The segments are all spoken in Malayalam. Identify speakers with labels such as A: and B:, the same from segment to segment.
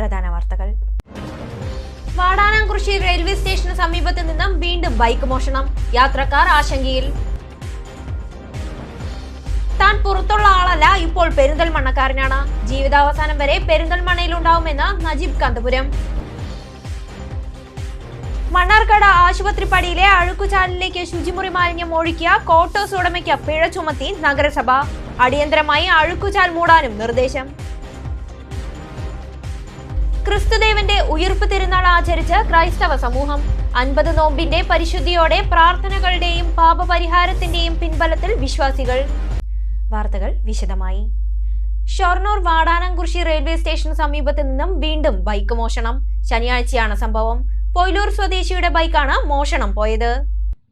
A: പ്രധാന വാർത്തകൾ. വാടാനാംകുറിശ്ശി റെയിൽവേ സ്റ്റേഷന് സമീപത്ത് നിന്നും വീണ്ടും ബൈക്ക് മോഷണം. യാത്രക്കാർ ആശങ്കയിൽ. താൻ പുറത്തുള്ള ആളല്ല, ഇപ്പോൾ പെരിന്തൽമണ്ണക്കാരനാണ്. ജീവിതാവസാനം വരെ പെരിന്തൽമണ്ണയിലുണ്ടാവുമെന്ന് നജീബ് കാന്തപുരം. മണ്ണാർക്കാട് ആശുപത്രിപ്പടിയിലെ അഴുക്കുചാലിലേക്ക് ശുചിമുറി മാലിന്യം ഒഴുക്കിയ ക്വാർട്ടേഴ്സ് ഉടമയ്ക്ക് പിഴ ചുമത്തി നഗരസഭ. അടിയന്തരമായി അഴുക്കുചാൽ മൂടാനും നിർദ്ദേശം. ക്രിസ്തുദേവന്റെ ഉയിർപ്പ് തിരുനാൾ ആചരിച്ച് ക്രൈസ്തവ സമൂഹം. 50 നോമ്പിന്റെ പരിശുദ്ധിയോടെ പ്രാർത്ഥനകളുടെയും പാപപരിഹാരത്തിന്റെയും പിൻബലത്തിൽ വിശ്വാസികൾ. വാർത്തകൾ വിശദമായി. ഷൊർണൂർ വാടാനാംകുറിശ്ശി റെയിൽവേ സ്റ്റേഷന് സമീപത്ത് നിന്നും വീണ്ടും ബൈക്ക് മോഷണം. ശനിയാഴ്ചയാണ് സംഭവം. പൊയിലൂർ സ്വദേശിയുടെ ബൈക്കാണ് മോഷണം പോയത്.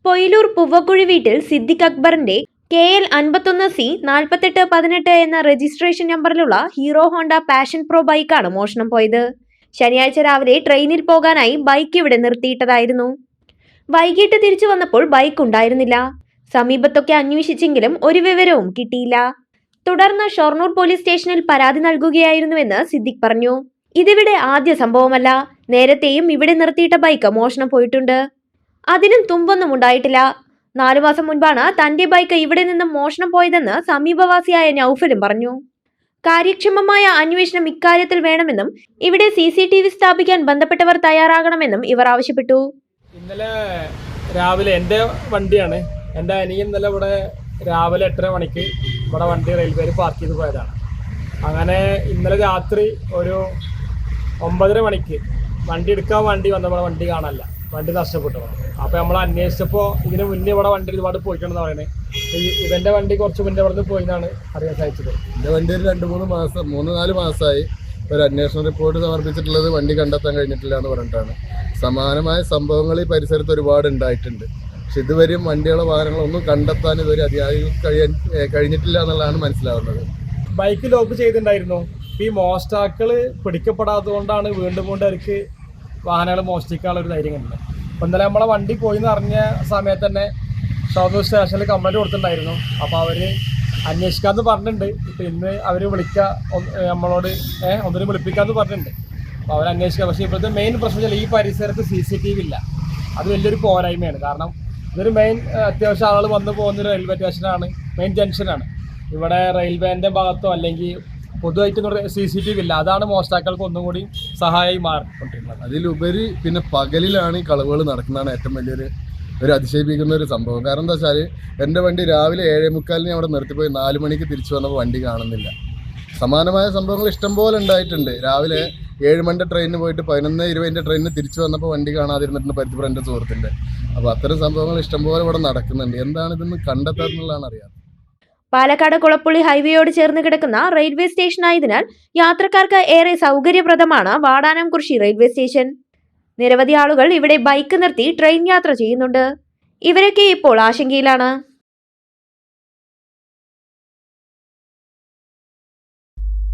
A: പൊയിലൂർ പുവക്കുഴി വീട്ടിൽ സിദ്ദിഖ് അക്ബറിന്റെ KL 51C 4818 എന്ന രജിസ്ട്രേഷൻ നമ്പറിലുള്ള ഹീറോ ഹോണ്ട പാഷൻ പ്രോ ബൈക്കാണ് മോഷണം പോയത്. ശനിയാഴ്ച രാവിലെ ട്രെയിനിൽ പോകാനായി ബൈക്ക് ഇവിടെ നിർത്തിയിട്ടതായിരുന്നു. വൈകിട്ട് തിരിച്ചു വന്നപ്പോൾ ബൈക്ക് ഉണ്ടായിരുന്നില്ല. സമീപത്തൊക്കെ അന്വേഷിച്ചെങ്കിലും ഒരു വിവരവും കിട്ടിയില്ല. തുടർന്ന് ഷൊർണൂർ പോലീസ് സ്റ്റേഷനിൽ പരാതി നൽകുകയായിരുന്നുവെന്ന് സിദ്ദിഖ് പറഞ്ഞു. ഇതിവിടെ ആദ്യ സംഭവമല്ല. നേരത്തെയും ഇവിടെ നിർത്തിയിട്ട ബൈക്ക് മോഷണം പോയിട്ടുണ്ട്. അതിനും തുമ്പൊന്നും ഉണ്ടായിട്ടില്ല. 4 മാസം മുൻപാണ് തന്റെ ബൈക്ക് ഇവിടെ നിന്നും മോഷണം പോയതെന്ന് സമീപവാസിയായ നൌഫലും പറഞ്ഞു. കാര്യക്ഷമമായ അന്വേഷണം ഇക്കാര്യത്തിൽ വേണമെന്നും ഇവിടെ CCTV സ്ഥാപിക്കാൻ ബന്ധപ്പെട്ടവർ തയ്യാറാകണമെന്നും ഇവർ ആവശ്യപ്പെട്ടു.
B: ഇന്നലെ രാവിലെ എൻ്റെ വണ്ടിയാണ്. എൻ്റെ അനിയൻ ഇന്നലെ ഇവിടെ രാവിലെ 8:30 മണിക്ക് ഇവിടെ വണ്ടി റെയിൽവേയിൽ പാർക്ക് ചെയ്ത് പോയതാണ്. അങ്ങനെ ഇന്നലെ രാത്രി ഒരു 9:30 മണിക്ക് വണ്ടി എടുക്കാൻ വേണ്ടി വന്നപ്പോൾ വണ്ടി കാണാനില്ല, വണ്ടി നഷ്ടപ്പെട്ടു. അപ്പോൾ നമ്മൾ അന്വേഷിച്ചപ്പോൾ ഇതിന് മുന്നേ ഇവിടെ വണ്ടി ഒരുപാട് പോയിട്ടുണ്ടെന്ന് പറയുന്നത്. ഇവൻ്റെ വണ്ടി കുറച്ച് മുന്നേ ഇവിടെ നിന്ന് പോയിന്നാണ് അറിയാൻ സാധിച്ചത്.
C: എൻ്റെ വണ്ടി ഒരു 3-4 മാസമായി ഒരു അന്വേഷണ റിപ്പോർട്ട് സമർപ്പിച്ചിട്ടുള്ളത്. വണ്ടി കണ്ടെത്താൻ കഴിഞ്ഞിട്ടില്ല എന്ന് പറഞ്ഞിട്ടാണ്. സമാനമായ സംഭവങ്ങൾ ഈ പരിസരത്ത് ഒരുപാട് ഉണ്ടായിട്ടുണ്ട്. പക്ഷെ ഇതുവരെയും വണ്ടികളോ വാഹനങ്ങളോ ഒന്നും കണ്ടെത്താൻ ഇതുവരെ അധികാരികൾ കഴിഞ്ഞിട്ടില്ല എന്നുള്ളതാണ് മനസ്സിലാവുന്നത്.
B: ബൈക്ക് ലോക്ക് ചെയ്തിട്ടുണ്ടായിരുന്നു. ഈ മോഷ്ടാക്കൾ പിടിക്കപ്പെടാത്തത് കൊണ്ടാണ് വീണ്ടും അവർക്ക് വാഹനങ്ങൾ മോഷ്ടിക്കാനുള്ള ഒരു ധൈര്യം കണ്ടത്. അപ്പം ഇന്നലെ നമ്മളെ വണ്ടി പോയി എന്ന് അറിഞ്ഞ സമയത്ത് തന്നെ ഷൊർണൂർ സ്റ്റേഷനിൽ കംപ്ലൈൻറ്റ് കൊടുത്തിട്ടുണ്ടായിരുന്നു. അപ്പോൾ അവർ അന്വേഷിക്കാമെന്ന് പറഞ്ഞിട്ടുണ്ട്. ഇപ്പം ഇന്ന് അവർ നമ്മളോട് ഒന്നിനും വിളിപ്പിക്കാമെന്ന് പറഞ്ഞിട്ടുണ്ട്. അപ്പോൾ അവർ അന്വേഷിക്കാം. പക്ഷേ ഇപ്പോഴത്തെ മെയിൻ പ്രശ്നം വെച്ചാൽ ഈ പരിസരത്ത് CCTV ഇല്ല. അത് വലിയൊരു പോരായ്മയാണ്. കാരണം ഇതൊരു മെയിൻ അത്യാവശ്യം ആളുകൾ വന്നു പോകുന്നൊരു റെയിൽവേ സ്റ്റേഷനാണ്, മെയിൻ ജംഗ്ഷനാണ്. ഇവിടെ റെയിൽവേൻ്റെ ഭാഗത്തോ അല്ലെങ്കിൽ പൊതുവായിട്ടൊന്നും CCTV ഇല്ല. അതാണ് മോഷ്ടാക്കൾക്ക് ഒന്നും കൂടി സഹായമായി മാറിക്കൊണ്ടിരിക്കുന്നത്.
C: അതിലുപരി പിന്നെ പകലിലാണ് ഈ കളവുകൾ നടക്കുന്നതാണ് ഏറ്റവും വലിയൊരു അതിശയിപ്പിക്കുന്ന ഒരു സംഭവം. കാരണം എന്താ വെച്ചാൽ എൻ്റെ വണ്ടി രാവിലെ 7:45 അവിടെ നിർത്തിപ്പോയി 4 മണിക്ക് തിരിച്ചു വന്നപ്പോൾ വണ്ടി കാണുന്നില്ല. സമാനമായ സംഭവങ്ങൾ ഇഷ്ടംപോലെ ഉണ്ടായിട്ടുണ്ട്. രാവിലെ 7 മണിൻ്റെ ട്രെയിനിന് പോയിട്ട് 11:20 ട്രെയിനിന് തിരിച്ചു വന്നപ്പോൾ വണ്ടി കാണാതിരുന്നിട്ടുണ്ട് പരിധിപ്പുറം എൻ്റെ സുഹൃത്തിൻ്റെ. അപ്പോൾ അത്തരം സംഭവങ്ങൾ ഇഷ്ടംപോലെ ഇവിടെ നടക്കുന്നുണ്ട്. എന്താണ് ഇതൊന്നും കണ്ടെത്താന്നുള്ളതാണ് അറിയാം.
A: പാലക്കാട് കുളപ്പുള്ളി ഹൈവേയോട് ചേർന്ന് കിടക്കുന്ന റെയിൽവേ സ്റ്റേഷനായതിനാൽ യാത്രക്കാർക്ക് ഏറെ സൗകര്യപ്രദമാണ് വാടാനാംകുറിശ്ശി റെയിൽവേ സ്റ്റേഷൻ. നിരവധി ആളുകൾ ഇവിടെ ബൈക്ക് നിർത്തി ട്രെയിൻ യാത്ര ചെയ്യുന്നുണ്ട്. ഇവരൊക്കെ ഇപ്പോൾ ആശങ്കയിലാണ്.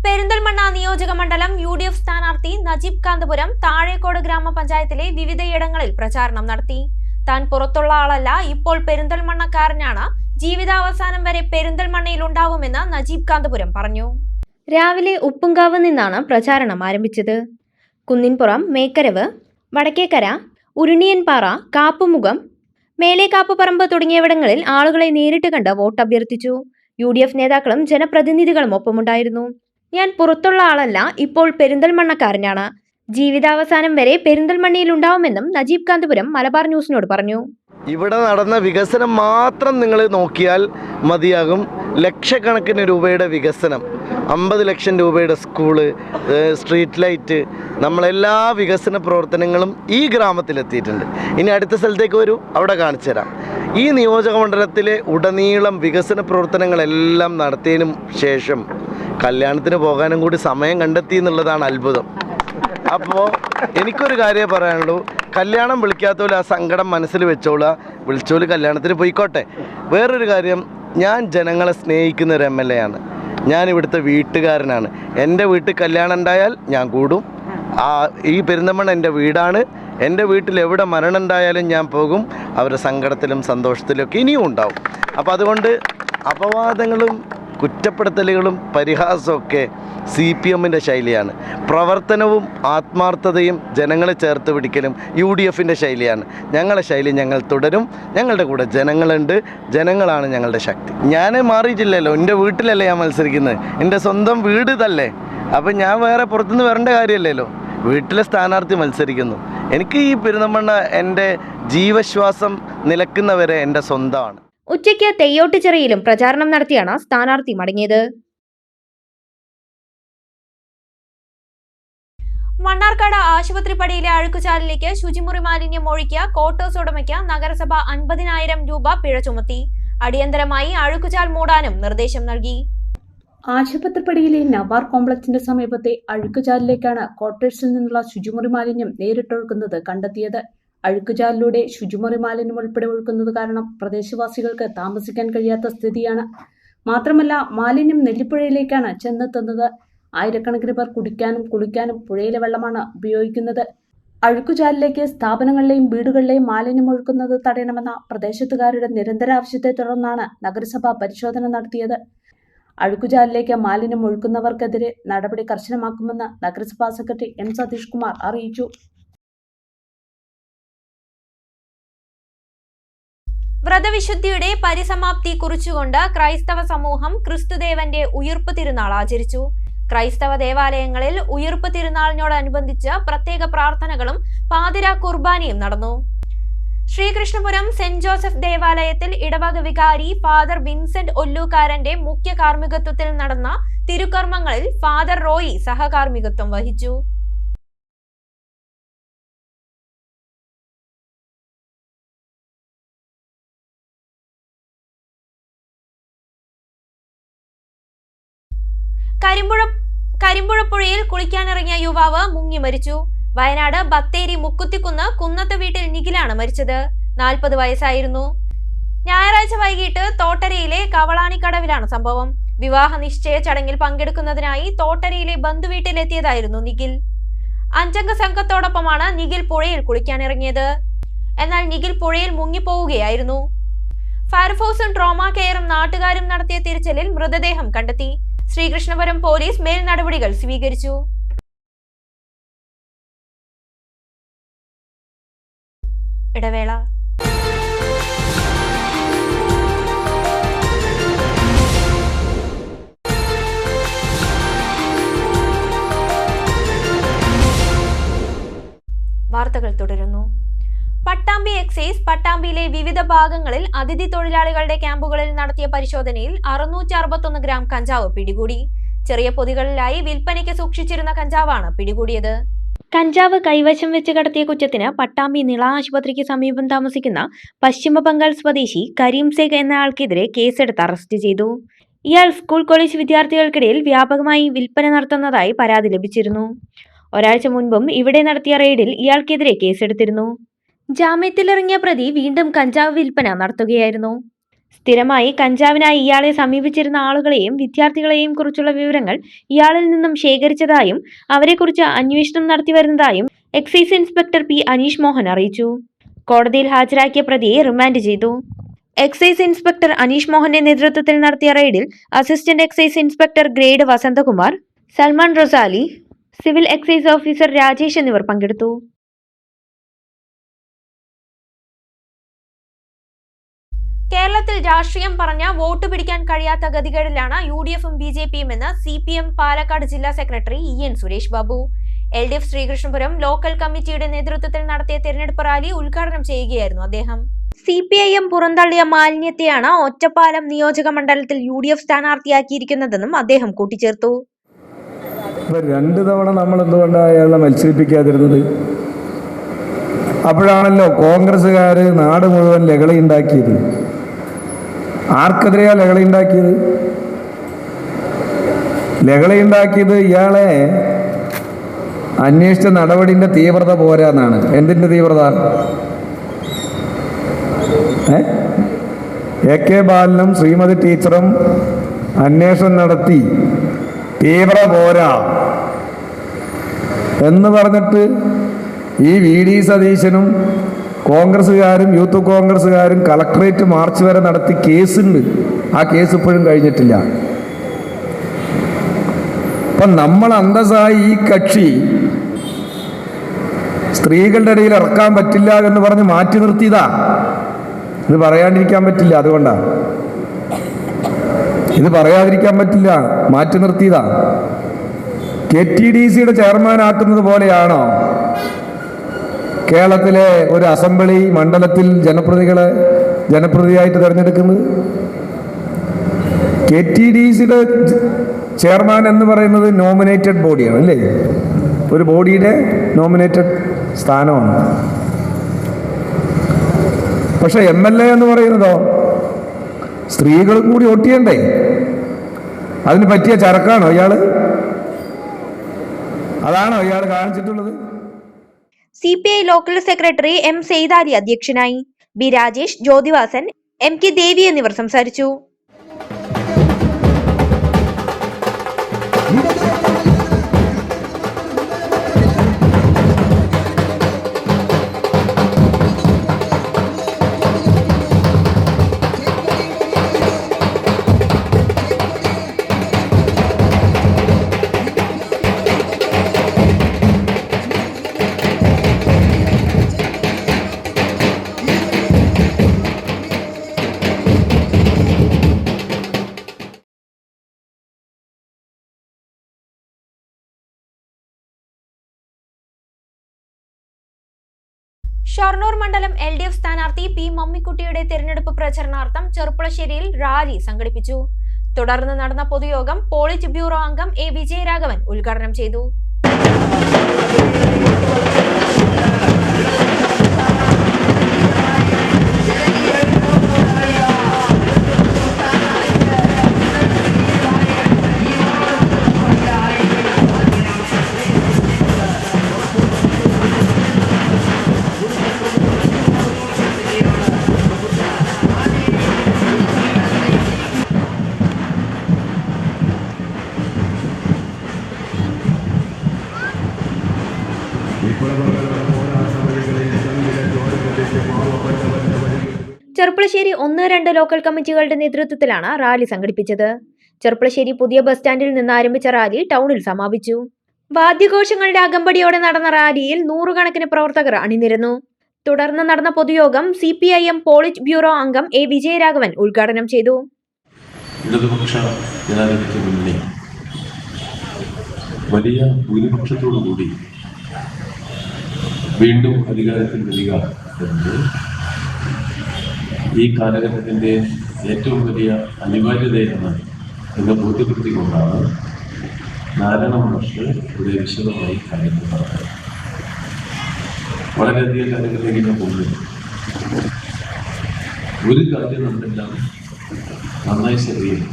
A: പെരിന്തൽമണ്ണ നിയോജക മണ്ഡലം UDF സ്ഥാനാർത്ഥി നജീബ് കാന്തപുരം താഴേക്കോട് ഗ്രാമപഞ്ചായത്തിലെ വിവിധയിടങ്ങളിൽ പ്രചാരണം നടത്തി. താൻ പുറത്തുള്ള ആളല്ല, ഇപ്പോൾ പെരിന്തൽമണ്ണക്കാരനാണ്. ജീവിതാവസാനം വരെ പെരിന്തൽമണ്ണയിൽ ഉണ്ടാവുമെന്ന് നജീബ് കാന്തപുരം പറഞ്ഞു. രാവിലെ ഉപ്പുംകാവ് നിന്നാണ് പ്രചാരണം ആരംഭിച്ചത്. കുന്നിൻപുറം, മേക്കരവ്, വടക്കേക്കര, ഉരുണിയൻപാറ, കാപ്പുമുഖം, മേലേക്കാപ്പുപറമ്പ് തുടങ്ങിയവിടങ്ങളിൽ ആളുകളെ നേരിട്ട് കണ്ട് വോട്ട് അഭ്യർത്ഥിച്ചു. UDF നേതാക്കളും ജനപ്രതിനിധികളും ഒപ്പമുണ്ടായിരുന്നു. ഞാൻ പുറത്തുള്ള ആളല്ല, ഇപ്പോൾ പെരിന്തൽമണ്ണക്കാരനാണ്. ജീവിതാവസാനം വരെ പെരിന്തൽമണ്ണയിൽ ഉണ്ടാവുമെന്നും നജീബ് കാന്തപുരം മലബാർ ന്യൂസിനോട് പറഞ്ഞു.
D: ഇവിടെ നടന്ന വികസനം മാത്രം നിങ്ങൾ നോക്കിയാൽ മതിയാകും. ലക്ഷക്കണക്കിന് രൂപയുടെ വികസനം, 50 ലക്ഷം രൂപയുടെ സ്കൂള്, സ്ട്രീറ്റ് ലൈറ്റ്, നമ്മളെല്ലാ വികസന പ്രവർത്തനങ്ങളും ഈ ഗ്രാമത്തിലെത്തിയിട്ടുണ്ട്. ഇനി അടുത്ത സ്ഥലത്തേക്ക് വരൂ, അവിടെ കാണിച്ചു തരാം. ഈ നിയോജക മണ്ഡലത്തിലെ ഉടനീളം വികസന പ്രവർത്തനങ്ങളെല്ലാം നടത്തിയതിനും ശേഷം കല്യാണത്തിന് പോകാനും കൂടി സമയം കണ്ടെത്തി എന്നുള്ളതാണ് അത്ഭുതം. അപ്പോൾ എനിക്കൊരു കാര്യമേ പറയാനുള്ളൂ, കല്യാണം വിളിക്കാത്തോലും ആ സങ്കടം മനസ്സിൽ വെച്ചോളുക, വിളിച്ചോളൂ, കല്യാണത്തിന് പോയിക്കോട്ടെ. വേറൊരു കാര്യം, ഞാൻ ജനങ്ങളെ സ്നേഹിക്കുന്ന ഒരു MLA ആണ്. ഞാൻ ഇവിടുത്തെ വീട്ടുകാരനാണ്. എൻ്റെ വീട്ടിൽ കല്യാണം ഉണ്ടായാൽ ഞാൻ കൂടും. ഈ പെരിന്തൽമണ്ണ എൻ്റെ വീടാണ്. എൻ്റെ വീട്ടിൽ എവിടെ മരണം ഉണ്ടായാലും ഞാൻ പോകും. അവരുടെ സങ്കടത്തിലും സന്തോഷത്തിലും ഒക്കെ ഇനിയും ഉണ്ടാവും. അപ്പോൾ അതുകൊണ്ട് അപവാദങ്ങളും കുറ്റപ്പെടുത്തലുകളും പരിഹാസമൊക്കെ CPMൻ്റെ ശൈലിയാണ്. പ്രവർത്തനവും ആത്മാർത്ഥതയും ജനങ്ങളെ ചേർത്ത് പിടിക്കലും UDFൻ്റെ ശൈലിയാണ്. ഞങ്ങളുടെ ശൈലി ഞങ്ങൾ തുടരും. ഞങ്ങളുടെ കൂടെ ജനങ്ങളുണ്ട്. ജനങ്ങളാണ് ഞങ്ങളുടെ ശക്തി. ഞാൻ മാറിയിട്ടില്ലല്ലോ. എൻ്റെ വീട്ടിലല്ലേ ഞാൻ മത്സരിക്കുന്നത്. എൻ്റെ സ്വന്തം വീട് ഇതല്ലേ. അപ്പം ഞാൻ വേറെ പുറത്തുനിന്ന് വരേണ്ട കാര്യമല്ലല്ലോ. വീട്ടിലെ സ്ഥാനാർത്ഥി മത്സരിക്കുന്നു. എനിക്ക് ഈ പെരുന്തൽമണ്ണ എൻ്റെ ജീവശ്വാസം നിലക്കുന്നവരെ എൻ്റെ സ്വന്തമാണ്.
A: ഉച്ചയ്ക്ക് തെയ്യോട്ടുചിറയിലും പ്രചാരണം നടത്തിയാണ് സ്ഥാനാർത്ഥി മടങ്ങിയത്. മണ്ണാർക്കാട് ആശുപത്രിപ്പടിയിലെ അഴുക്കുചാലിലേക്ക് ശുചിമുറി മാലിന്യം ഒഴുക്കിയ ക്വാർട്ടേഴ്സ് ഉടമയ്ക്ക് നഗരസഭ 50,000 രൂപ പിഴ ചുമത്തി. അടിയന്തരമായി അഴുക്കുചാൽ മൂടാനും നിർദ്ദേശം നൽകി.
E: ആശുപത്രിപ്പടിയിലെ നവാർ കോംപ്ലക്സിന്റെ സമീപത്തെ അഴുക്കുചാലിലേക്കാണ് ക്വാർട്ടേഴ്സിൽ നിന്നുള്ള ശുചിമുറി മാലിന്യം നേരിട്ടൊഴുക്കുന്നത് കണ്ടെത്തിയത്. അഴുക്കുചാലിലൂടെ ശുചിമുറി മാലിന്യം ഉൾപ്പെടെ ഒഴുക്കുന്നത് കാരണം പ്രദേശവാസികൾക്ക് താമസിക്കാൻ കഴിയാത്ത സ്ഥിതിയാണ്. മാത്രമല്ല, മാലിന്യം നെല്ലിപ്പുഴയിലേക്കാണ് ചെന്നെത്തുന്നത്. ആയിരക്കണക്കിന് പേർ കുടിക്കാനും കുളിക്കാനും പുഴയിലെ വെള്ളമാണ് ഉപയോഗിക്കുന്നത്. അഴുക്കുചാലിലേക്ക് സ്ഥാപനങ്ങളിലെയും വീടുകളിലെയും മാലിന്യം ഒഴുക്കുന്നത് തടയണമെന്ന പ്രദേശത്തുകാരുടെ നിരന്തര ആവശ്യത്തെ തുടർന്നാണ് നഗരസഭ പരിശോധന നടത്തിയത്. അഴുക്കുചാലിലേക്ക് മാലിന്യം ഒഴുക്കുന്നവർക്കെതിരെ നടപടി കർശനമാക്കുമെന്ന് നഗരസഭാ സെക്രട്ടറി M സതീഷ് കുമാർ അറിയിച്ചു.
A: വ്രതവിശുദ്ധിയുടെ പരിസമാപ്തി കുറിച്ചുകൊണ്ട് ക്രൈസ്തവ സമൂഹം ക്രിസ്തുദേവന്റെ ഉയിർപ്പ് തിരുനാൾ ആചരിച്ചു. ക്രൈസ്തവ ദേവാലയങ്ങളിൽ ഉയിർപ്പ് തിരുനാളിനോടനുബന്ധിച്ച് പ്രത്യേക പ്രാർത്ഥനകളും പാതിരാ കുർബാനയും നടന്നു. ശ്രീകൃഷ്ണപുരം സെന്റ് ജോസഫ് ദേവാലയത്തിൽ ഇടവക വികാരി ഫാദർ വിൻസെന്റ് ഒല്ലൂക്കാരന്റെ മുഖ്യ കാർമ്മികത്വത്തിൽ നടന്ന തിരുക്കർമ്മങ്ങളിൽ ഫാദർ റോയി സഹകാർമ്മികത്വം വഹിച്ചു. കരിമ്പുഴപ്പുഴയിൽ കുളിക്കാനിറങ്ങിയ യുവാവ് മുങ്ങി മരിച്ചു. വയനാട് ബത്തേരി മുക്കുത്തിക്കുന്ന് കുന്നത്ത് വീട്ടിൽ നിഖിലാണ് മരിച്ചത്. 40 വയസ്സായിരുന്നു. ഞായറാഴ്ച വൈകിട്ട് തോട്ടരയിലെ കവളാണിക്കടവിലാണ് സംഭവം. വിവാഹ നിശ്ചയ ചടങ്ങിൽ പങ്കെടുക്കുന്നതിനായി തോട്ടരയിലെ ബന്ധുവീട്ടിലെത്തിയതായിരുന്നു നിഖിൽ. 5 അംഗ സംഘത്തോടൊപ്പമാണ് നിഖിൽ പുഴയിൽ കുളിക്കാനിറങ്ങിയത്. എന്നാൽ നിഖിൽ പുഴയിൽ മുങ്ങിപ്പോവുകയായിരുന്നു. ഫയർഫോഴ്സും ട്രോമ കെയറും നാട്ടുകാരും നടത്തിയ തിരച്ചിലിൽ മൃതദേഹം കണ്ടെത്തി. ശ്രീകൃഷ്ണപുരം പോലീസ് മേൽ നടപടികൾ സ്വീകരിച്ചു. ഇടവേള. വാർത്തകൾ തുടരുന്നു. പട്ടാമ്പി എക്സൈസ് പട്ടാമ്പിയിലെ വിവിധ ഭാഗങ്ങളിൽ അതിഥി തൊഴിലാളികളുടെ ക്യാമ്പുകളിൽ നടത്തിയ പരിശോധനയിൽ 661 ഗ്രാം കഞ്ചാവ് പിടികൂടി. ചെറിയ പൊതികളിലായി വിൽപ്പനയ്ക്ക് സൂക്ഷിച്ചിരുന്ന കഞ്ചാവാണ് പിടികൂടിയത്. കഞ്ചാവ് കൈവശം വെച്ച് കടത്തിയ കുറ്റത്തിന് പട്ടാമ്പി നിള ആശുപത്രിക്ക് സമീപം താമസിക്കുന്ന പശ്ചിമ ബംഗാൾ സ്വദേശി കരീം സേഖ് എന്ന ആൾക്കെതിരെ കേസെടുത്ത് അറസ്റ്റ് ചെയ്തു. ഇയാൾ സ്കൂൾ കോളേജ് വിദ്യാർത്ഥികൾക്കിടയിൽ വ്യാപകമായി വിൽപ്പന നടത്തുന്നതായി പരാതി ലഭിച്ചിരുന്നു. ഒരാഴ്ച മുൻപും ഇവിടെ നടത്തിയ റെയ്ഡിൽ ഇയാൾക്കെതിരെ കേസെടുത്തിരുന്നു. ജാമ്യത്തിലിറങ്ങിയ പ്രതി വീണ്ടും കഞ്ചാവ് വിൽപ്പന നടത്തുകയായിരുന്നു. സ്ഥിരമായി കഞ്ചാവിനായി ഇയാളെ സമീപിച്ചിരുന്ന ആളുകളെയും വിദ്യാർത്ഥികളെയും കുറിച്ചുള്ള വിവരങ്ങൾ ഇയാളിൽ നിന്നും ശേഖരിച്ചതായും അവരെക്കുറിച്ച് അന്വേഷണം നടത്തിവരുന്നതായും excise inspector P. Aneesh Mohan അറിയിച്ചു. കോടതിയിൽ ഹാജരാക്കിയ പ്രതിയെ റിമാൻഡ് ചെയ്തു. എക്സൈസ് ഇൻസ്പെക്ടർ അനീഷ് മോഹന്റെ നേതൃത്വത്തിൽ നടത്തിയ റെയ്ഡിൽ assistant excise inspector grade Vasanthakumar, Salman Rosali, civil excise officer Rajesh എന്നിവർ പങ്കെടുത്തു. കേരളത്തിൽ രാഷ്ട്രീയം പറഞ്ഞ വോട്ട് പിടിക്കാൻ കഴിയാത്ത ഗതികേടിലാണ് UDFും BJPയും എന്ന് CPM പാലക്കാട് ജില്ലാ secretary EN Suresh Babu. LDF Sreekrishnapuram local കമ്മിറ്റിയുടെ നേതൃത്വത്തിൽ നടത്തിയ തെരഞ്ഞെടുപ്പ് റാലി ഉദ്ഘാടനം ചെയ്യുകയായിരുന്നു അദ്ദേഹം. CPIM പുറന്തള്ളിയ മാലിന്യത്തെയാണ് ഒറ്റപ്പാലം നിയോജക മണ്ഡലത്തിൽ UDF സ്ഥാനാർത്ഥിയാക്കിയിരിക്കുന്നതെന്നും അദ്ദേഹം കൂട്ടിച്ചേർത്തു.
F: 2 തവണ നമ്മൾ എന്തുകൊണ്ടാണ് അയാളെ മത്സരിപ്പിക്കാതിരുന്നത്? അപ്പോഴാണല്ലോ കോൺഗ്രസ്സുകാർ നാട് മുഴുവൻ ലഹളയുണ്ടാക്കിയത്. ആർക്കെതിരെയാണ് ലഹളയുണ്ടാക്കിയത്? ലഹളയുണ്ടാക്കിയത് ഇയാളെ അന്വേഷിച്ച നടപടിൻ്റെ തീവ്രത പോരാന്നാണ്. എന്തിൻ്റെ തീവ്രത? AK ബാലനും ശ്രീമതി ടീച്ചറും അന്വേഷണം നടത്തി തീവ്ര പോരാ എന്ന് പറഞ്ഞിട്ട് ഈ VD സതീശനും കോൺഗ്രസ്സുകാരും യൂത്ത് കോൺഗ്രസ്സുകാരും കളക്ടറേറ്റ് മാർച്ച് വരെ നടത്തി കേസുണ്ട്. ആ കേസ് ഇപ്പോഴും കഴിഞ്ഞിട്ടില്ല. അപ്പം നമ്മൾ അന്തസ്സായി ഈ കക്ഷി സ്ത്രീകളുടെ ഇടയിൽ ഇറക്കാൻ പറ്റില്ല എന്ന് പറഞ്ഞ് മാറ്റി നിർത്തിയതാ. ഇത് പറയാണ്ടിരിക്കാൻ പറ്റില്ല, അതുകൊണ്ടാണ് ഇത് പറയാതിരിക്കാൻ പറ്റില്ല, മാറ്റി നിർത്തിയതാ. KTDCയുടെ ചെയർമാൻ ആക്കുന്നത് പോലെയാണോ കേരളത്തിലെ ഒരു അസംബ്ലി മണ്ഡലത്തിൽ ജനപ്രതിയായിട്ട് തിരഞ്ഞെടുക്കുന്നത്? KTDCയുടെ ചെയർമാൻ എന്ന് പറയുന്നത് നോമിനേറ്റഡ് ബോഡിയാണ് അല്ലേ, ഒരു ബോഡിയുടെ നോമിനേറ്റഡ് സ്ഥാനമാണ്. പക്ഷെ MLA എന്ന് പറയുന്നതോ സ്ത്രീകളും കൂടി വോട്ട് ചെയ്യണ്ടേ? അതിന് പറ്റിയ ചരക്കാണോ ഇയാള്? അതാണോ ഇയാൾ കാണിച്ചിട്ടുള്ളത്?
A: CPI local secretary M Seythali അധ്യക്ഷനായി. B രാജേഷ്, ജ്യോതിവാസൻ, MK ദേവി എന്നിവർ സംസാരിച്ചു. ഷൊർണൂർ മണ്ഡലം LDF സ്ഥാനാർത്ഥി P മമ്മിക്കുട്ടിയുടെ തിരഞ്ഞെടുപ്പ് പ്രചരണാർത്ഥം ചെറുപ്പുളശ്ശേരിയിൽ റാലി സംഘടിപ്പിച്ചു. തുടർന്ന് നടന്ന പൊതുയോഗം പോളിറ്റ് ബ്യൂറോ അംഗം A വിജയരാഘവൻ ഉദ്ഘാടനം ചെയ്തു. ചെറുപ്പുളശ്ശേരി 1-2 ലോക്കൽ കമ്മിറ്റികളുടെ നേതൃത്വത്തിലാണ് റാലി സംഘടിപ്പിച്ചത്. ചെറുപ്പുളശ്ശേരി പുതിയ ബസ് സ്റ്റാൻഡിൽ നിന്ന് ആരംഭിച്ച റാലി ടൗണിൽ സമാപിച്ചു. വാദ്യഘോഷങ്ങളുടെ അകമ്പടിയോടെ നടന്ന റാലിയിൽ 100 പ്രവർത്തകർ അണിനിരന്നു. തുടർന്ന് നടന്ന പൊതുയോഗം CPIM പോളിറ്റ് ബ്യൂറോ അംഗം A വിജയരാഘവൻ ഉദ്ഘാടനം ചെയ്തു.
G: ഇടതുപക്ഷ ജനാധിപത്യ മുന്നണി വലിയ ഭൂരിപക്ഷത്തോടുകൂടി വീണ്ടും അധികാരത്തിൽ വരിക എന്നത് ഈ കാലഘട്ടത്തിൻ്റെ ഏറ്റവും വലിയ അനിവാര്യതയാണ് എന്ന് ബോധ്യപ്പെടുത്തിക്കൊണ്ടാണ് നാരായണ മാഷ് ഇവിടെ വിശദമായി കാര്യങ്ങൾ പറഞ്ഞത്. വളരെയധികം കാര്യങ്ങളിലേക്ക് ഞാൻ പോകുന്നു. ഒരു കാര്യം നമ്മളെല്ലാം നന്നായി ശ്രദ്ധിക്കുന്നു.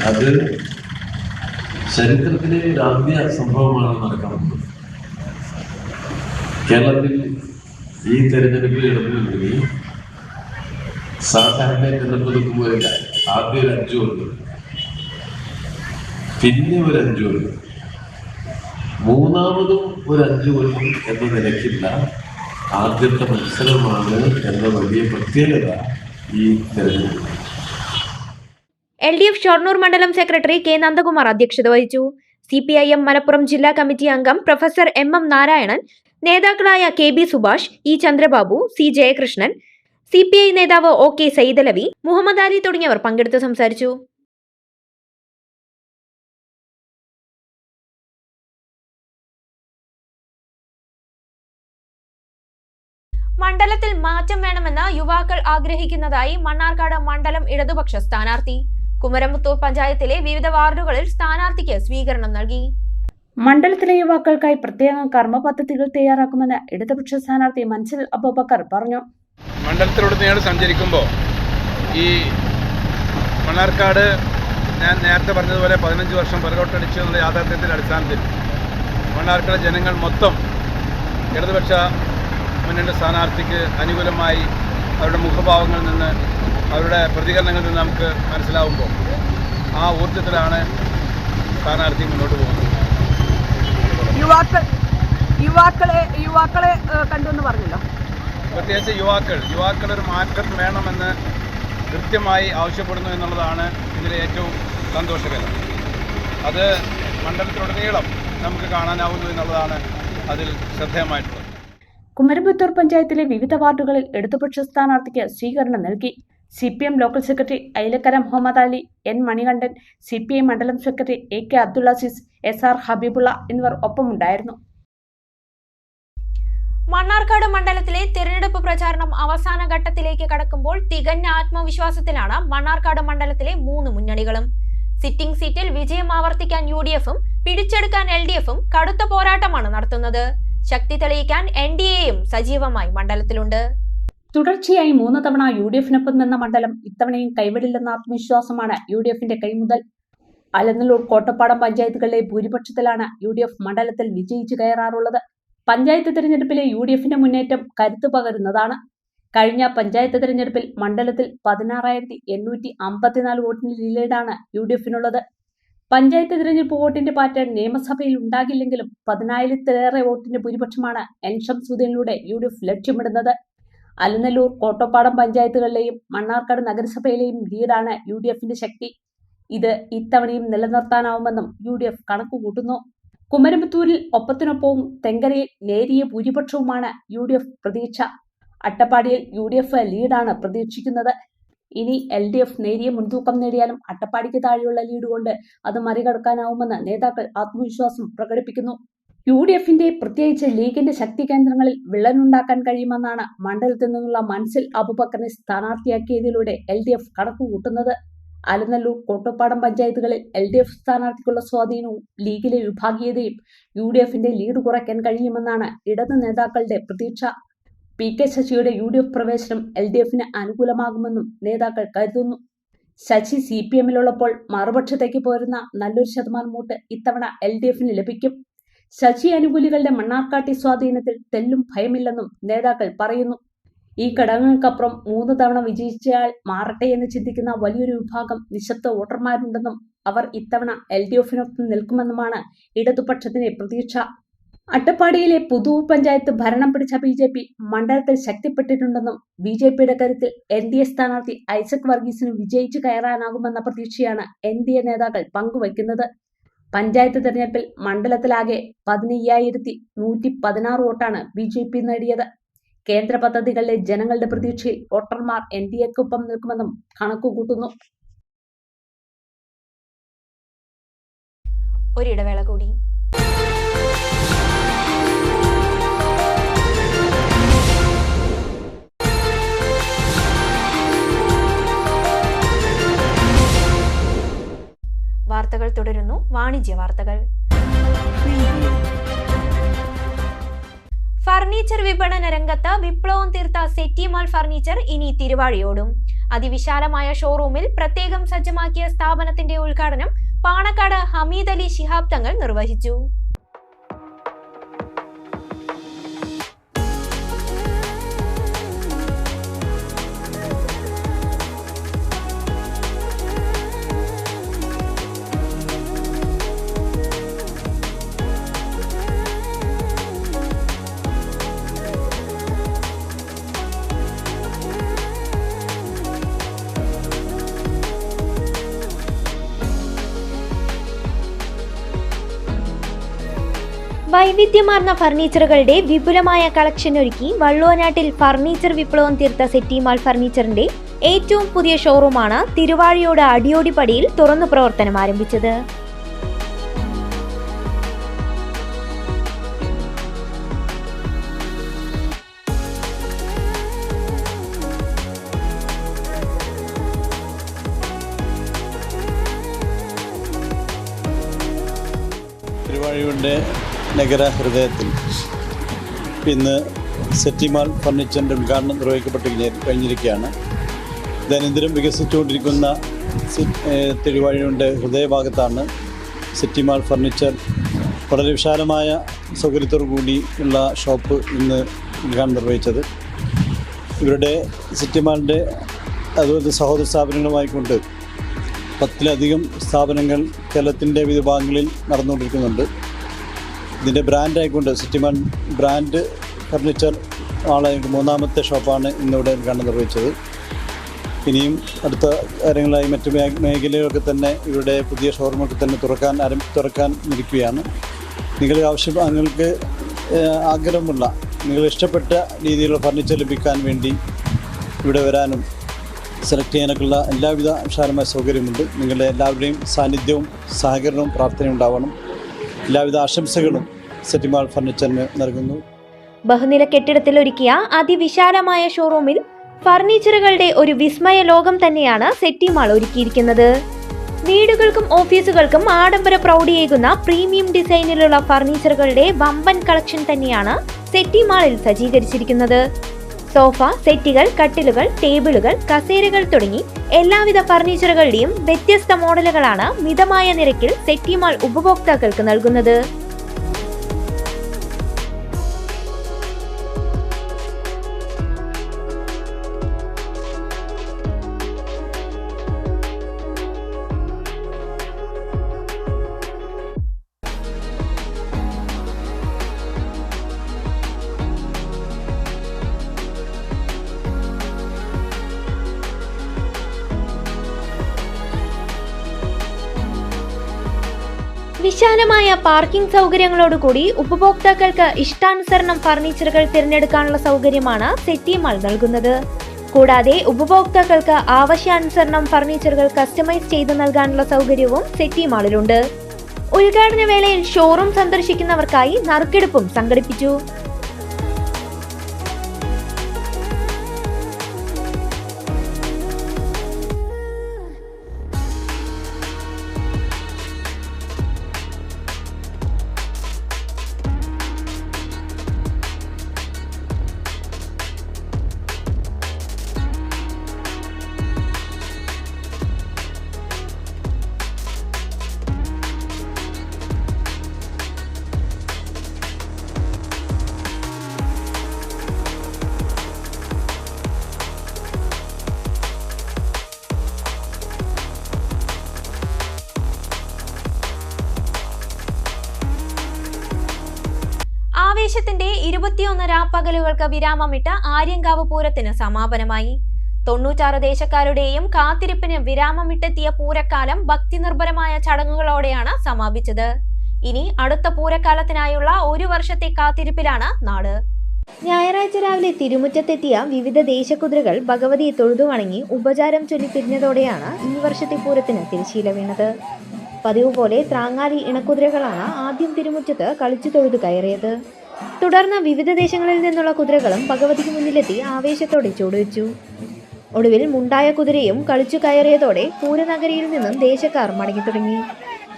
G: അത് ചരിത്രത്തിലെ ആദ്യ സംഭവമാണ് നടക്കുന്നത്. കേരളത്തിൽ ഈ തെരഞ്ഞെടുപ്പിൽ ഇടപെടുകയും സാധാരണ തെരഞ്ഞെടുപ്പ് പോലില്ല. ആദ്യം ഒരു 5 കൊല്ലം, പിന്നെ ഒരു 5 കൊല്ലം, മൂന്നാമതും ഒരു 5 കൊല്ലം എന്ന നിലയ്ക്കില്ല ആദ്യത്തെ മത്സരമാണ് എന്ന വലിയ പ്രത്യേകത ഈ തെരഞ്ഞെടുപ്പ്.
A: LDF ഷൊർണൂർ മണ്ഡലം സെക്രട്ടറി K നന്ദകുമാർ അധ്യക്ഷത വഹിച്ചു. CPIM മലപ്പുറം ജില്ലാ കമ്മിറ്റി അംഗം പ്രൊഫസർ MM നാരായണൻ, നേതാക്കളായ KB Subhash, E Chandrababu, C Jayakrishnan, CPI നേതാവ് OK സൈദലവി, മുഹമ്മദ് അലി തുടങ്ങിയവർ പങ്കെടുത്ത് സംസാരിച്ചു. മണ്ഡലത്തിൽ മാറ്റം വേണമെന്ന് യുവാക്കൾ ആഗ്രഹിക്കുന്നതായി മണ്ണാർക്കാട് മണ്ഡലം ഇടതുപക്ഷ സ്ഥാനാർത്ഥി. കുമരംപുത്തൂർ പഞ്ചായത്തിലെ വിവിധ വാർഡുകളിൽ സ്ഥാനാർത്ഥിക്ക് സ്വീകരണം നൽകി.
E: മണ്ഡലത്തിലെ യുവാക്കൾക്കായി പ്രത്യേക കർമ്മ പദ്ധതികൾ തയ്യാറാക്കുമെന്ന് ഇടതുപക്ഷ സ്ഥാനാർത്ഥി മൻസിൽ അബൂബക്കർ പറഞ്ഞു.
H: മണ്ഡലത്തിലൂടെ സഞ്ചരിക്കുമ്പോൾ ഈ മണ്ണാർക്കാട് ഞാൻ നേരത്തെ പറഞ്ഞതുപോലെ 15 വർഷം പുറകോട്ടടിച്ചു എന്നുള്ള യാഥാർത്ഥ്യത്തിൻ്റെ അടിസ്ഥാനത്തിൽ മണ്ണാർക്കാട് ജനങ്ങൾ മൊത്തം ഇടതുപക്ഷ മുന്നണി സ്ഥാനാർത്ഥിക്ക് അനുകൂലമായി അവരുടെ മുഖഭാവങ്ങളിൽ നിന്ന് അവരുടെ പ്രതികരണങ്ങളിൽ നിന്ന് നമുക്ക് മനസ്സിലാവുമ്പോൾ ആ ഊർജ്ജത്തിലാണ് സ്ഥാനാർത്ഥി മുന്നോട്ട് പോകുന്നത്.
E: യുവാക്കളെ കണ്ടുവെന്ന് പറഞ്ഞല്ലോ.
H: പ്രത്യേകിച്ച് യുവാക്കളൊരു മാറ്റം വേണമെന്ന് കൃത്യമായി ആവശ്യപ്പെടുന്നു എന്നുള്ളതാണ് ഇതിലെ ഏറ്റവും സന്തോഷകരം. അത് മണ്ഡലത്തിലുടനീളം നമുക്ക് കാണാനാവുന്നു എന്നുള്ളതാണ് അതിൽ ശ്രദ്ധേയമായിട്ടുള്ളത്.
E: കുമരംപുത്തൂർ പഞ്ചായത്തിലെ വിവിധ വാർഡുകളിൽ ഇടതുപക്ഷ സ്ഥാനാർത്ഥിക്ക് സ്വീകരണം നൽകി. CPM local secretary Ayilakkara Muhammad Ali, N Manikandan, CPI മണ്ഡലം secretary AK Abdul Azeez, SR Habeebulla എന്നിവർ ഒപ്പമുണ്ടായിരുന്നു.
A: മണ്ണാർക്കാട് മണ്ഡലത്തിലെ തിരഞ്ഞെടുപ്പ് പ്രചാരണം അവസാന ഘട്ടത്തിലേക്ക് കടക്കുമ്പോൾ തികഞ്ഞ ആത്മവിശ്വാസത്തിലാണ് മണ്ണാർക്കാട് മണ്ഡലത്തിലെ 3 മുന്നണികളും. സിറ്റിംഗ് സീറ്റിൽ വിജയം ആവർത്തിക്കാൻ UDFും പിടിച്ചെടുക്കാൻ LDFും കടുത്ത പോരാട്ടമാണ് നടത്തുന്നത്. ശക്തി തെളിയിക്കാൻ NDAയും സജീവമായി മണ്ഡലത്തിലുണ്ട്.
E: തുടർച്ചയായി 3 തവണ UDFിനൊപ്പം നിന്ന മണ്ഡലം ഇത്തവണയും കൈവിടില്ലെന്ന ആത്മവിശ്വാസമാണ് UDFിന്റെ കൈമുതൽ. അലനല്ലൂർ, കോട്ടപ്പാടം പഞ്ചായത്തുകളിലെ ഭൂരിപക്ഷത്തിലാണ് UDF മണ്ഡലത്തിൽ വിജയിച്ചു കയറാറുള്ളത്. പഞ്ചായത്ത് തിരഞ്ഞെടുപ്പിലെ UDFിന്റെ മുന്നേറ്റം കരുത്തു പകരുന്നതാണ്. കഴിഞ്ഞ പഞ്ചായത്ത് തിരഞ്ഞെടുപ്പിൽ മണ്ഡലത്തിൽ 16,854 വോട്ടിന്റെ ലീഡാണ് UDFിനുള്ളത്. പഞ്ചായത്ത് തിരഞ്ഞെടുപ്പ് വോട്ടിന്റെ പാറ്റേൺ നിയമസഭയിൽ ഉണ്ടാകില്ലെങ്കിലും 10,000-ലേറെ വോട്ടിന്റെ ഭൂരിപക്ഷമാണ് N ഷംസുദ്ദീനിലൂടെ UDF ലക്ഷ്യമിടുന്നത്. അലനല്ലൂർ, കോട്ടപ്പാടം പഞ്ചായത്തുകളിലെയും മണ്ണാർക്കാട് നഗരസഭയിലെയും ലീഡാണ് UDFിന്റെ ശക്തി. ഇത് ഇത്തവണയും നിലനിർത്താനാവുമെന്നും UDF കണക്കുകൂട്ടുന്നു. കുമരംപുത്തൂരിൽ ഒപ്പത്തിനൊപ്പവും തെങ്കരയിൽ നേരിയ ഭൂരിപക്ഷവുമാണ് UDF പ്രതീക്ഷ. അട്ടപ്പാടിയിൽ UDF ലീഡാണ് പ്രതീക്ഷിക്കുന്നത്. ഇനി LDF നേരിയ മുൻതൂക്കം നേടിയാലും അട്ടപ്പാടിക്ക് താഴെയുള്ള ലീഡ് കൊണ്ട് അത് മറികടക്കാനാവുമെന്ന് നേതാക്കൾ ആത്മവിശ്വാസം പ്രകടിപ്പിക്കുന്നു. UDFിന്റെ പ്രത്യേകിച്ച് ലീഗിന്റെ ശക്തി കേന്ദ്രങ്ങളിൽ വിള്ളലുണ്ടാക്കാൻ കഴിയുമെന്നാണ് മണ്ഡലത്തിൽ നിന്നുള്ള മൻസിൽ അബുബക്കറിനെ സ്ഥാനാർത്ഥിയാക്കിയതിലൂടെ LDF കണക്കുകൂട്ടുന്നത്. അലനല്ലൂർ, കോട്ടപ്പാടം പഞ്ചായത്തുകളിൽ LDF സ്ഥാനാർത്ഥിക്കുള്ള സ്വാധീനവും ലീഗിലെ വിഭാഗീയതയും UDFിന്റെ ലീഡ് കുറയ്ക്കാൻ കഴിയുമെന്നാണ് ഇടത് നേതാക്കളുടെ പ്രതീക്ഷ. PK ശശിയുടെ UDF പ്രവേശനം LDFിന് അനുകൂലമാകുമെന്നും നേതാക്കൾ കരുതുന്നു. ശശി CPMലുള്ളപ്പോൾ മറുപക്ഷത്തേക്ക് പോരുന്ന നല്ലൊരു ശതമാനം വോട്ട് ഇത്തവണ LDFിന് ലഭിക്കും. ശശി അനുകൂലികളുടെ മണ്ണാർക്കാട്ടി സ്വാധീനത്തിൽ തെല്ലും ഭയമില്ലെന്നും നേതാക്കൾ പറയുന്നു. ഈ ഘടകങ്ങൾക്കപ്പുറം 3 തവണ വിജയിച്ചയാൾ മാറട്ടെ എന്ന് ചിന്തിക്കുന്ന വലിയൊരു വിഭാഗം നിശബ്ദ വോട്ടർമാരുണ്ടെന്നും അവർ ഇത്തവണ LDFിനൊപ്പം നിൽക്കുമെന്നുമാണ് ഇടതുപക്ഷത്തിന്റെ പ്രതീക്ഷ. അട്ടപ്പാടിയിലെ പുതൂർ പഞ്ചായത്ത് ഭരണം പിടിച്ച BJP മണ്ഡലത്തിൽ ശക്തിപ്പെട്ടിട്ടുണ്ടെന്നും BJPയുടെ കരുത്തിൽ NDA സ്ഥാനാർത്ഥി ഐസക് വർഗീസിന് വിജയിച്ചു കയറാനാകുമെന്ന പ്രതീക്ഷയാണ് NDA നേതാക്കൾ പങ്കുവയ്ക്കുന്നത്. പഞ്ചായത്ത് തെരഞ്ഞെടുപ്പിൽ മണ്ഡലത്തിലാകെ 15,116 വോട്ടാണ് BJP നേടിയത്. കേന്ദ്ര പദ്ധതികളിലെ ജനങ്ങളുടെ പ്രതീക്ഷയിൽ വോട്ടർമാർ NDAക്കൊപ്പം നിൽക്കുമെന്നും കണക്കുകൂട്ടുന്നു.
A: ഒരിടവേള കൂടി. വാർത്തകൾ തുടരുന്നു. വാണിജ്യ വാർത്തകൾ. ഫർണിച്ചർ വിപണന രംഗത്ത് വിപ്ലവം തീർത്ത സെറ്റി മാൾ ഫർണിച്ചർ ഇനി തിരുവാഴിയോടും. അതിവിശാലമായ ഷോറൂമിൽ പ്രത്യേകം സജ്ജമാക്കിയ സ്ഥാപനത്തിന്റെ ഉദ്ഘാടനം പാണക്കാട് ഹമീദ് അലി ശിഹാബ് തങ്ങൾ നിർവഹിച്ചു. വൈവിധ്യമാർന്ന ഫർണിച്ചറുകളുടെ വിപുലമായ കളക്ഷൻ ഒരുക്കി വള്ളുവനാട്ടിൽ ഫർണിച്ചർ വിപ്ലവം തീർത്ത സെറ്റി മാൾ ഫർണിച്ചറിന്റെ ഏറ്റവും പുതിയ ഷോറൂമാണ് തിരുവാഴിയോട് അടിയോടിപ്പടിയിൽ തുറന്നു പ്രവർത്തനം ആരംഭിച്ചത്.
I: തിരുവാഴിയുടെ നഗര ഹൃദയത്തിൽ ഇന്ന് സെറ്റി മാൾ ഫർണിച്ചറിൻ്റെ ഉദ്ഘാടനം നിർവഹിക്കപ്പെട്ട് കഴിഞ്ഞിരിക്കുകയാണ്. ദൈനംദിനം വികസിച്ചുകൊണ്ടിരിക്കുന്ന തിരുവാഴിയുടെ ഹൃദയഭാഗത്താണ് സെറ്റി മാൾ ഫർണിച്ചർ വളരെ വിശാലമായ സൗകര്യത്തോടു കൂടി ഉള്ള ഷോപ്പ് ഇന്ന് ഉദ്ഘാടനം നിർവഹിച്ചത്. ഇവരുടെ സെറ്റി മാളിൻ്റെ അതുപോലെ സഹോദര സ്ഥാപനങ്ങളുമായിക്കൊണ്ട് 10-ലധികം സ്ഥാപനങ്ങൾ കേരളത്തിൻ്റെ വിവിധ ഭാഗങ്ങളിൽ നടന്നുകൊണ്ടിരിക്കുന്നുണ്ട്. ഇതിൻ്റെ ബ്രാൻഡായിക്കൊണ്ട് സെറ്റി മാൾ ബ്രാൻഡ് ഫർണിച്ചർ ആളായിട്ട് 3ാമത്തെ ഷോപ്പാണ് ഇന്നിവിടെ ഉദ്ഘാടനം നിർവഹിച്ചത്. ഇനിയും അടുത്ത കാര്യങ്ങളായി മറ്റ് മേഖലകളൊക്കെ തന്നെ ഇവരുടെ പുതിയ ഷോറൂമൊക്കെ തന്നെ തുറക്കാൻ ഇരിക്കുകയാണ്. നിങ്ങൾക്ക് ആഗ്രഹമുള്ള, നിങ്ങൾ ഇഷ്ടപ്പെട്ട രീതിയിലുള്ള ഫർണിച്ചർ ലഭിക്കാൻ വേണ്ടി ഇവിടെ വരാനും സെലക്ട് ചെയ്യാനൊക്കെയുള്ള എല്ലാവിധ വിശാലമായ സൗകര്യമുണ്ട്. നിങ്ങളുടെ എല്ലാവരുടെയും സാന്നിധ്യവും സഹകരണവും പ്രാർത്ഥനയും ഉണ്ടാവണം. എല്ലാവിധ ആശംസകളും സിറ്റി മാൾ ഫർണിച്ചറിന് നൽകുന്നു.
A: ബഹുനില കെട്ടിടത്തിൽ ഒരുക്കിയ അതിവിശാലമായ ഷോറൂമിൽ ഫർണിച്ചറുകളുടെ ഒരു വിസ്മയ ലോകം തന്നെയാണ് സിറ്റി മാൾ ഒരുക്കിയിരിക്കുന്നത്. വീടുകൾക്കും ഓഫീസുകൾക്കും ആഡംബര പ്രൗഢിയേകുന്ന പ്രീമിയം ഡിസൈനിലുള്ള ഫർണിച്ചറുകളുടെ വമ്പൻ കളക്ഷൻ തന്നെയാണ് സിറ്റി മാളിൽ സജ്ജീകരിച്ചിരിക്കുന്നത്. സോഫ സെറ്റുകൾ, കട്ടിലുകൾ, ടേബിളുകൾ, കസേരകൾ തുടങ്ങി എല്ലാവിധ ഫർണിച്ചറുകളുടെയും വ്യത്യസ്ത മോഡലുകളാണ് മിതമായ നിരക്കിൽ സിറ്റി മാൾ ഉപഭോക്താക്കൾക്ക് നൽകുന്നത്. വിശാലമായ പാർക്കിംഗ് സൗകര്യങ്ങളോടുകൂടി ഉപഭോക്താക്കൾക്ക് ഇഷ്ടാനുസരണം ഫർണിച്ചറുകൾ തിരഞ്ഞെടുക്കാനുള്ള സൗകര്യമാണ് സിറ്റി മാൾ നൽകുന്നത്. കൂടാതെ ഉപഭോക്താക്കൾക്ക് ആവശ്യാനുസരണം ഫർണിച്ചറുകൾ കസ്റ്റമൈസ് ചെയ്ത് നൽകാനുള്ള സൗകര്യവും സിറ്റി മാളിലുണ്ട്. ഉദ്ഘാടന വേളയിൽ ഷോറൂം സന്ദർശിക്കുന്നവർക്കായി നറുക്കെടുപ്പും സംഘടിപ്പിച്ചു. ആവേശത്തിന്റെ 21 രാപ്പകലുകൾക്ക് വിരാമമിട്ട ആര്യങ്കാവ് പൂരത്തിന് സമാപനമായി. 96 ദേശക്കാരുടെയും കാത്തിരിപ്പിന് വിരാമമിട്ടെത്തിയ പൂരക്കാലം ഭക്തിനിർഭരമായ ചടങ്ങുകളോടെയാണ് സമാപിച്ചത്. ഇനി അടുത്ത പൂരക്കാലത്തിനായുള്ള ഒരു വർഷത്തെ കാത്തിരിപ്പിലാണ് നാട്. ഞായറാഴ്ച രാവിലെ തിരുമുറ്റത്തെത്തിയ വിവിധ ദേശക്കുതിരകൾ ഭഗവതിയെ തൊഴുതു വണങ്ങി ഉപചാരം ചൊല്ലി പിരിഞ്ഞതോടെയാണ് ഈ വർഷത്തെ പൂരത്തിന് തിരശ്ശീല വീണത്. പതിവ് പോലെ ത്രാങ്ങാലി ഇണക്കുതിരകളാണ് ആദ്യം തിരുമുറ്റത്ത് കളിച്ചു തൊഴുതു കയറിയത്. തുടർന്ന് വിവിധ ദേശങ്ങളിൽ നിന്നുള്ള കുതിരകളും ഭഗവതിക്ക് മുന്നിലെത്തി ആവേശത്തോടെ ചുവടുവെച്ചു. ഒടുവിൽ മുണ്ടായ കുതിരയും കളിച്ചു കയറിയതോടെ പൂരനഗരിയിൽ നിന്നും ദേശക്കാർ മടങ്ങി തുടങ്ങി.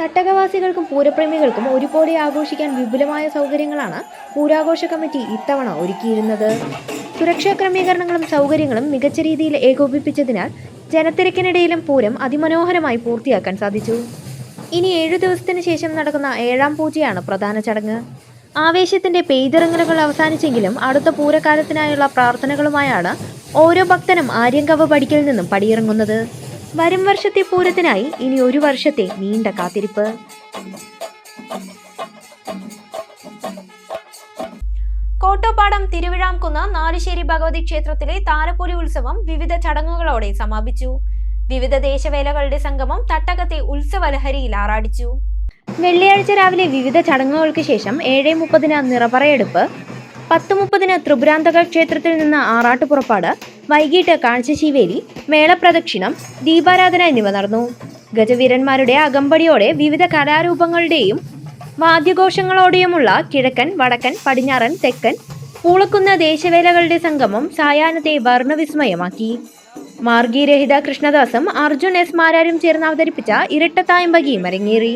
A: തട്ടകവാസികൾക്കും പൂരപ്രേമികൾക്കും ഒരുപോലെ ആഘോഷിക്കാൻ വിപുലമായ സൗകര്യങ്ങളാണ് പൂരാഘോഷ കമ്മിറ്റി ഇത്തവണ ഒരുക്കിയിരുന്നത്. സുരക്ഷാ ക്രമീകരണങ്ങളും സൗകര്യങ്ങളും മികച്ച രീതിയിൽ ഏകോപിപ്പിച്ചതിനാൽ ജനത്തിരക്കിനിടയിലും പൂരം അതിമനോഹരമായി പൂർത്തിയാക്കാൻ സാധിച്ചു. ഇനി 7 ദിവസത്തിന് ശേഷം നടക്കുന്ന 7ാം പൂജയാണ് പ്രധാന ചടങ്ങ്. ആവേശത്തിന്റെ പെയ്തിറങ്ങലുകൾ അവസാനിച്ചെങ്കിലും അടുത്ത പൂരക്കാലത്തിനായുള്ള പ്രാർത്ഥനകളുമായാണ് ഓരോ ഭക്തനും ആര്യങ്കാവ് പടിക്കൽ നിന്നും പടിയിറങ്ങുന്നത്. വരും വർഷത്തെ പൂരത്തിനായി ഇനി ഒരു വർഷത്തെ നീണ്ട കാത്തിരിപ്പ്. കോട്ടോപ്പാടം തിരുവിഴാംകുന്ന് നാലുശ്ശേരി ഭഗവതി ക്ഷേത്രത്തിലെ താലപ്പൊലി ഉത്സവം വിവിധ ചടങ്ങുകളോടെ സമാപിച്ചു. വിവിധ ദേശവേലകളുടെ സംഗമം തട്ടകത്തെ ഉത്സവലഹരിയിൽ ആറാടിച്ചു. വെള്ളിയാഴ്ച രാവിലെ വിവിധ ചടങ്ങുകൾക്ക് ശേഷം 7:30 നിറപറയെടുപ്പ്, 10:30 ത്രിപുരാന്തക ക്ഷേത്രത്തിൽ നിന്ന് ആറാട്ട് പുറപ്പാട്, വൈകിട്ട് കാഴ്ചശീവേലി, മേളപ്രദക്ഷിണം, ദീപാരാധന എന്നിവ നടന്നു. ഗജവീരന്മാരുടെ അകമ്പടിയോടെ വിവിധ കലാരൂപങ്ങളുടെയും വാദ്യഘോഷങ്ങളോടെയുമുള്ള കിഴക്കൻ, വടക്കൻ, പടിഞ്ഞാറൻ, തെക്കൻ, പൂളക്കുന്ന ദേശവേലകളുടെ സംഗമം സായാഹ്നത്തെ വർണ്ണവിസ്മയമാക്കി. മാർഗീരഹിത കൃഷ്ണദാസും അർജുൻ എസ് മാരാരും ചേർന്ന് അവതരിപ്പിച്ച ഇരട്ടത്തായമ്പകിയും അരങ്ങേറി.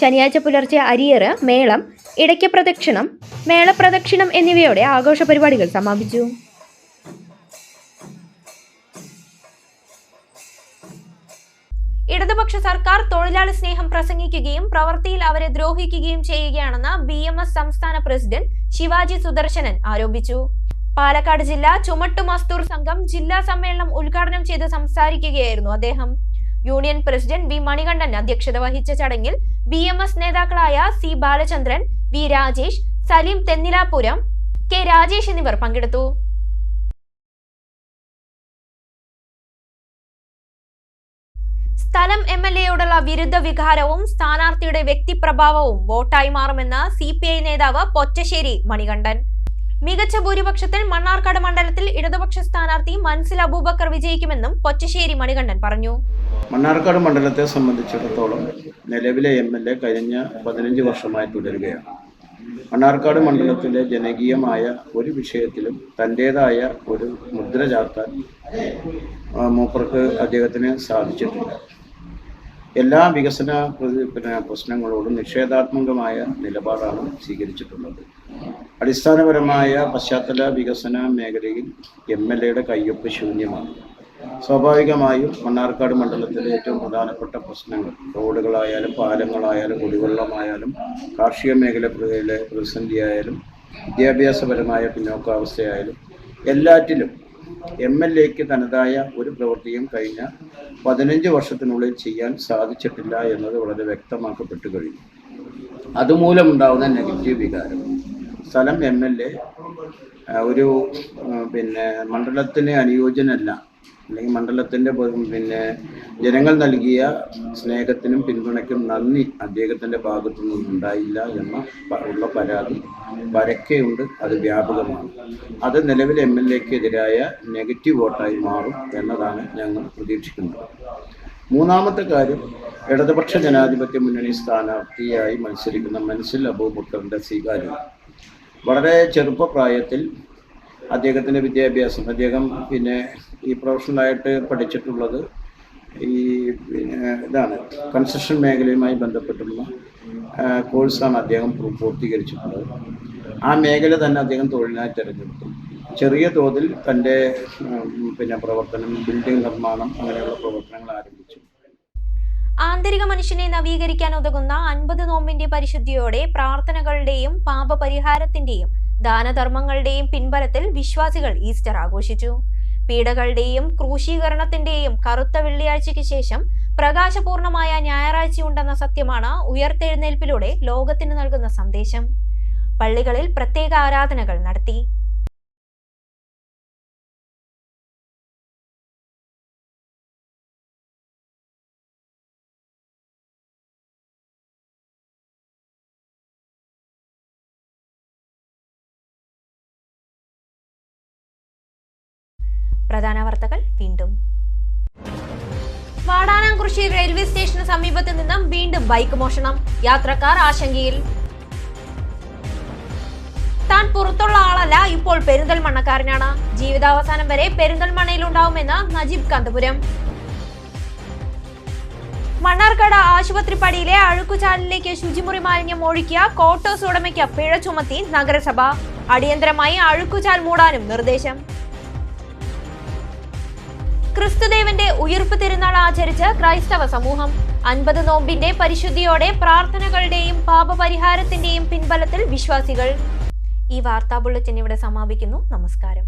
A: ശനിയാഴ്ച പുലർച്ചെ അരിയേറ്, മേളം, ഇടയ്ക്ക പ്രദക്ഷിണം, മേളപ്രദക്ഷിണം എന്നിവയോടെ ആഘോഷ പരിപാടികൾ സമാപിച്ചു. ഇടതുപക്ഷ സർക്കാർ തൊഴിലാളി സ്നേഹം പ്രസംഗിക്കുകയും പ്രവൃത്തിയിൽ അവരെ ദ്രോഹിക്കുകയും ചെയ്യുകയാണെന്ന് BMS സംസ്ഥാന പ്രസിഡന്റ് ശിവാജി സുദർശനൻ ആരോപിച്ചു. പാലക്കാട് ജില്ലാ ചുമട്ടു മസ്ദൂർ സംഘം ജില്ലാ സമ്മേളനം ഉദ്ഘാടനം ചെയ്ത് സംസാരിക്കുകയായിരുന്നു അദ്ദേഹം. യൂണിയൻ പ്രസിഡന്റ് V മണികണ്ഠൻ അധ്യക്ഷത വഹിച്ച ചടങ്ങിൽ BMS നേതാക്കളായ C Balachandran, V Rajesh, Saleem Thennilapuram, K Rajesh എന്നിവർ പങ്കെടുത്തു. സ്ഥലം MLAയോടുള്ള വിരുദ്ധ വികാരവും സ്ഥാനാർത്ഥിയുടെ വ്യക്തിപ്രഭാവവും വോട്ടായി മാറുമെന്ന് CPI നേതാവ് പൊറ്റശ്ശേരി മണികണ്ഠൻ. മികച്ച ഭൂരിപക്ഷത്തിൽ മണ്ണാർക്കാട് മണ്ഡലത്തിൽ ഇടതുപക്ഷ സ്ഥാനാർത്ഥി മൻസിൽ അബൂബക്കർ വിജയിക്കുമെന്നും പൊറ്റശ്ശേരി മണികണ്ഠൻ പറഞ്ഞു.
J: മണ്ണാർക്കാട് മണ്ഡലത്തെ സംബന്ധിച്ചിടത്തോളം നിലവിലെ MLA കഴിഞ്ഞ 15 വർഷമായി തുടരുകയാണ്. മണ്ണാർക്കാട് മണ്ഡലത്തിലെ ജനകീയമായ ഒരു വിഷയത്തിലും തൻ്റേതായ ഒരു മുദ്ര ചാർത്താൻ മൂപ്പർക്ക് അദ്ദേഹത്തിന് സാധിച്ചിട്ടില്ല. എല്ലാ വികസന പ്രശ്നങ്ങളോടും നിഷേധാത്മകമായ നിലപാടാണ് സ്വീകരിച്ചിട്ടുള്ളത്. അടിസ്ഥാനപരമായ പശ്ചാത്തല വികസന മേഖലയിൽ MLAയുടെ കയ്യൊപ്പ് ശൂന്യമാണ്. സ്വാഭാവികമായും മണ്ണാർക്കാട് മണ്ഡലത്തിലെ ഏറ്റവും പ്രധാനപ്പെട്ട പ്രശ്നങ്ങൾ റോഡുകളായാലും പാലങ്ങളായാലും കുടിവെള്ളമായാലും കാർഷിക മേഖലയിലെ പ്രതിസന്ധിയായാലും വിദ്യാഭ്യാസപരമായ പിന്നോക്കാവസ്ഥയായാലും എല്ലാറ്റിലും MLAക്ക് തനതായ ഒരു പ്രവൃത്തിയും കഴിഞ്ഞ 15 വർഷത്തിനുള്ളിൽ ചെയ്യാൻ സാധിച്ചിട്ടില്ല എന്നത് വളരെ വ്യക്തമാക്കപ്പെട്ടു കഴിഞ്ഞു. അതുമൂലമുണ്ടാകുന്ന നെഗറ്റീവ് വികാരം സ്ഥലം MLA ഒരു മണ്ഡലത്തിന് അനുയോജ്യനല്ല, അല്ലെങ്കിൽ മണ്ഡലത്തിൻ്റെ ജനങ്ങൾ നൽകിയ സ്നേഹത്തിനും പിന്തുണയ്ക്കും നന്ദി അദ്ദേഹത്തിൻ്റെ ഭാഗത്തു നിന്നുണ്ടായില്ല ഉള്ള പരാതി പരക്കെയുണ്ട്. അത് വ്യാപകമാണ്. അത് നിലവിലെ MLAക്കെതിരായ നെഗറ്റീവ് വോട്ടായി മാറും എന്നതാണ് ഞങ്ങൾ പ്രതീക്ഷിക്കുന്നത്. മൂന്നാമത്തെ കാര്യം, ഇടതുപക്ഷ ജനാധിപത്യ മുന്നണി സ്ഥാനാർത്ഥിയായി മത്സരിക്കുന്ന മൻസിൽ അബൂബക്കറിൻ്റെ സ്വീകാര്യത. വളരെ ചെറുപ്പപ്രായത്തിൽ അദ്ദേഹത്തിൻ്റെ വിദ്യാഭ്യാസം, അദ്ദേഹം ഈ പ്രൊഫഷണലായിട്ട് പഠിച്ചിട്ടുള്ളത് ഇതാണ്, കൺസ്ട്രക്ഷൻ മേഖലയുമായി ബന്ധപ്പെട്ടുള്ള കോഴ്സാണ് അദ്ദേഹം പൂർത്തീകരിച്ചിട്ടുള്ളത്. ആ മേഖല തന്നെ അദ്ദേഹം തൊഴിലിനായി തിരഞ്ഞെടുത്തു. ചെറിയ തോതിൽ തൻ്റെ പ്രവർത്തനം, ബിൽഡിംഗ് നിർമ്മാണം അങ്ങനെയുള്ള പ്രവർത്തനങ്ങൾ ആരംഭിച്ചു.
A: ആന്തരിക മനുഷ്യനെ നവീകരിക്കാൻ ഉതകുന്ന 50 നോമ്പിന്റെ പരിശുദ്ധിയോടെ പ്രാർത്ഥനകളുടെയും പാപപരിഹാരത്തിന്റെയും ദാനധർമ്മങ്ങളുടെയും പിൻബലത്തിൽ വിശ്വാസികൾ ഈസ്റ്റർ ആഘോഷിച്ചു. പീഡകളുടെയും ക്രൂശീകരണത്തിന്റെയും കറുത്ത വെള്ളിയാഴ്ചയ്ക്ക് ശേഷം പ്രകാശപൂർണമായ ഞായറാഴ്ചയുണ്ടെന്ന സത്യമാണ് ഉയർത്തെഴുന്നേൽപ്പിലൂടെ ലോകത്തിന് നൽകുന്ന സന്ദേശം. പള്ളികളിൽ പ്രത്യേക ആരാധനകൾ നടത്തി. പ്രധാന വാർത്തകൾ വീണ്ടും. വാടാനാംകുറിശ്ശി റെയിൽവേ സ്റ്റേഷന് സമീപത്ത് നിന്നും വീണ്ടും ബൈക്ക് മോഷണം. യാത്രക്കാർ ആശങ്കയിൽ. താൻ പുറത്തുള്ള ആളല്ല, ഇപ്പോൾ പെരിന്തൽമണ്ണക്കാരനാണ്. ജീവിതാവസാനം വരെ പെരിന്തൽമണ്ണയിലുണ്ടാവുമെന്ന് നജീബ് കാന്തപുരം. മണ്ണാർക്കാട് ആശുപത്രിപ്പടിയിലെ അഴുക്കുചാലിലേക്ക് ശുചിമുറി മാലിന്യം ഒഴുക്കിയ ക്വാർട്ടേഴ്സ് ഉടമയ്ക്ക് പിഴ ചുമത്തി നഗരസഭ. അടിയന്തരമായി അഴുക്കുചാൽ മൂടാനും നിർദ്ദേശം. ക്രിസ്തുദേവന്റെ ഉയിർപ്പ് തിരുനാൾ ആചരിച്ച് ക്രൈസ്തവ സമൂഹം. 50 നോമ്പിന്റെ പരിശുദ്ധിയോടെ പ്രാർത്ഥനകളുടെയും പാപപരിഹാരത്തിന്റെയും പിൻബലത്തിൽ വിശ്വാസികൾ. ഈ വാർത്താ ബുള്ളറ്റിൻ ഇവിടെ സമാപിക്കുന്നു. നമസ്കാരം.